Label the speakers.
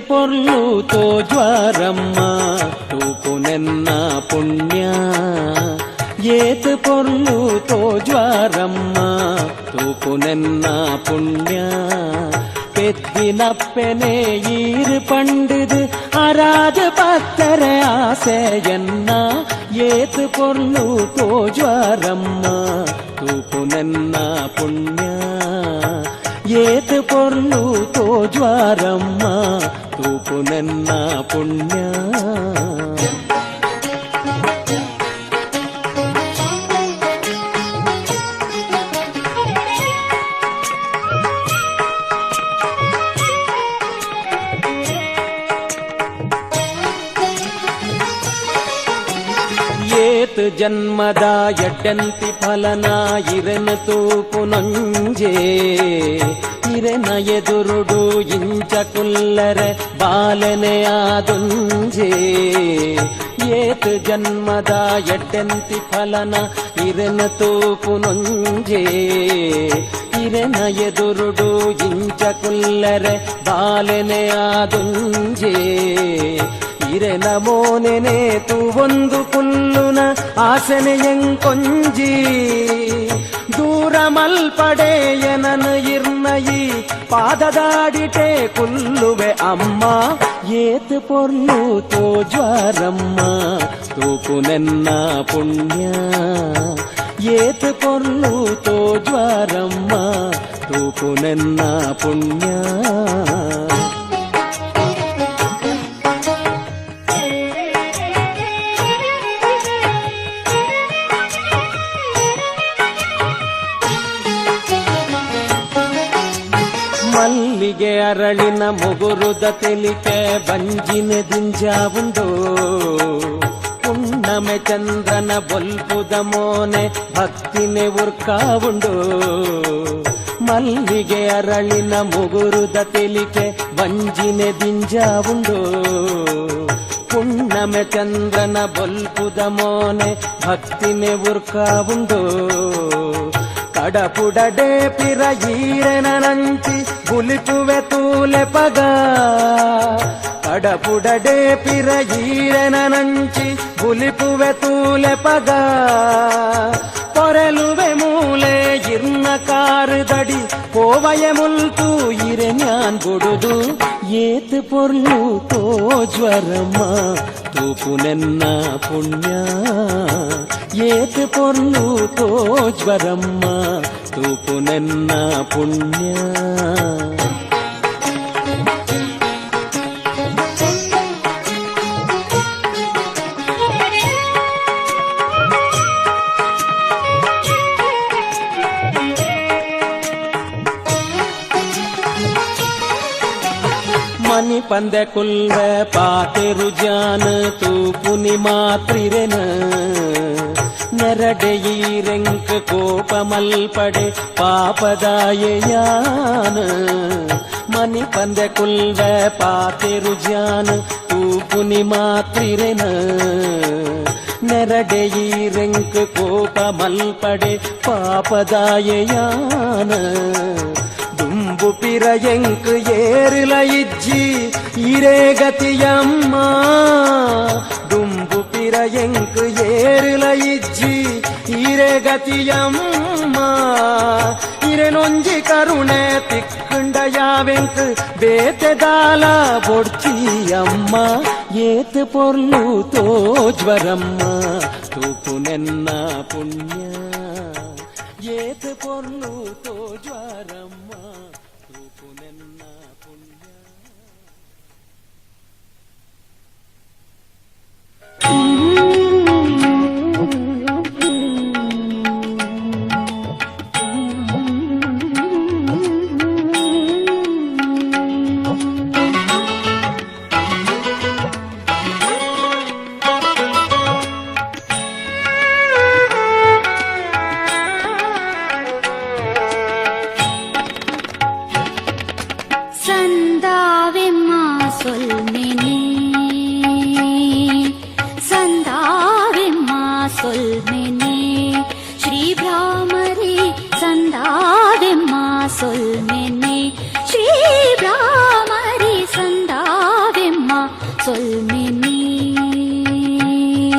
Speaker 1: పొర్లు తోజ్వారమ్మ తూపునెన్న పుణ్య ఏతు పొర్లు తోజ్వారమ్మ తూపునెన్న పుణ్య பெத்தினப்பெனே ஈறு பண்டுது அராது பத்தர ஆசையன்னா ஏத்து பொருளு தோஜ்வாரம்மா தூப்புனென்ன புண்ணிய ஏத்து பொருளு தோஜ்வாரம்மா தூப்புனென்ன புண்ணிய ಜನ್ಮದ ಎಡ್ಡಂತಿ ಫಲನ ಇರೆನ ತೂಪುನಂಜೆ ಇರೆನ ಎದುರುಡು ಇಂಚ ಕುಲ್ಲರೆ ಬಾಲನೆ ಆದುಂಜೆ ಏತು ಜನ್ಮದ ಎಡ್ಡಂತಿ ಫಲನ ಇರೆನ ತೂಪುನಂಜೆ ಇರೆನ ಎದುರುಡು ಇಂಚ ಕುಲ್ಲರೆ ಬಾಲನೆ ಆದುಂಜೆ ಇರೆನ ಮೋನೆನೆ ತೂವೊಂದು ಕುಲ್ಲುನ ಆಸನೆ ಎಂಕೊಂಜಿ ದೂರ ಮಲ್ಪಡೆಯನನು ಇರ್ನಯಿ ಪಾದದಾಡಿಟೆ ಕುಲ್ಲುವೆ ಅಮ್ಮ ಏತು ಪೊರ್ಲು ತೋಜ್ವಾರಮ್ಮ ತೂಪುನೆನ್ನ ಪುಣ್ಯ ಏತು ಪೊರ್ಲು ತೋಜ್ವಾರಮ್ಮ ತೂಪುನೆನ್ನ ಪುಣ್ಯ ಮಲ್ಲಿಗೆ ಅರಳಿನ ಮುಗುರುದ ತೆಲಿಕೆ ಬಂಜಿನ ದಿಂಜಾವುಂಡು ಪುಣ್ಣಮೆ ಚಂದ್ರನ ಬೊಲ್ಪುದ ಮೋನೆ ಭಕ್ತಿನೆ ಉರ್ಕಾವುಂಡು ಮಲ್ಲಿಗೆ ಅರಳಿನ ಮುಗುರುದ ತೆಲಿಕೆ ಬಂಜಿನ ದಿಂಜಾವುಂಡು ಪುಣ್ಣಮೆ ಚಂದ್ರನ ಬೊಲ್ಪುದ ಮೋನೆ ಭಕ್ತಿನೆ ಉರ್ಕಾವುಂಡು ಕಡಪುಡಡೆ ಪಿರ ಈರೆನ ನಂಚಿ ಗುಲಿಪುವೆ ತೂಲೆ ಪಗ ಕಡಪುಡಡೆ ಪಿರ ಈರೆನ ನಂಚಿ ಗುಲಿಪುವೆ ತೂಲೆ ಪಗ ಪೊರೆಲುವೆ ಮೂಲೆ ಇರ್ನ ಕಾರುದಡಿ ಪೋವಯ ಮುಲ್ತು ಇರೆ ಜ್ಞಾನ್ ಬುಡುದು ಏತು ಪೊರ್ಲು ತೋಜ್ವರಮ್ಮ ತೂಪುನೆನ್ನ ಪುಣ್ಯ ಏತು ಪೊರ್ಲು ತೋಜ್ವರಮ್ಮ ತೂಪುನೆನ್ನ ಪುಣ್ಯ ಮನಿ ಪಂದೆ ಕುಲ್ವೆ ಪಾತೆರು ಜಾನ ತೂಪುನಿ ಮಾತ್ರಿರೆನ ನೆರಡೆಯೀರೆಂಕ ಕೋಪ ಮಲ್ಪಡೆ ಪಾಪದಾಯಯಾನ ಮನಿ ಪಂದೆ ಕುಲ್ವೆ ಪಾತೆರು ಜಾನ ತೂಪುನಿ ಮಾತ್ರಿರೆನ ನೆರಡೆಯೀರೆಂಕ ಕೋಪ ಮಲ್ಪಡೆ ಪಾಪದಾಯಯಾನ ದುಂಬು ಪಿರಯಂಕ್ ಏರಿಲ ಇಜ್ಜಿ ಇರೇ ಗತಿಯಮ್ಮ ದುಂಬು ಪಿರಯಂಕ್ ಏರಿಲ ಇಜ್ಜಿ ಇರೇ ಗತಿಯಮ್ಮ ಇರೆನೊಂಜಿ ಕರುಣೆ ತಿಕ್ಕಂಡಯಾವೆಂಕ್ ಬೇತೆದಾಲ ಬೊಡ್ಚಿಯಮ್ಮ ಏತು ಪೊರ್ಲು ತೋಜ್ವರಮ್ಮ ತೂಪುನೆನ್ನ ಪುಣ್ಯ ಏತು ಪೊರ್ಲು ತೋಜ್ವರಮ್ಮ ತೂಪುನೆನ್ನ ಪುಣ್ಯ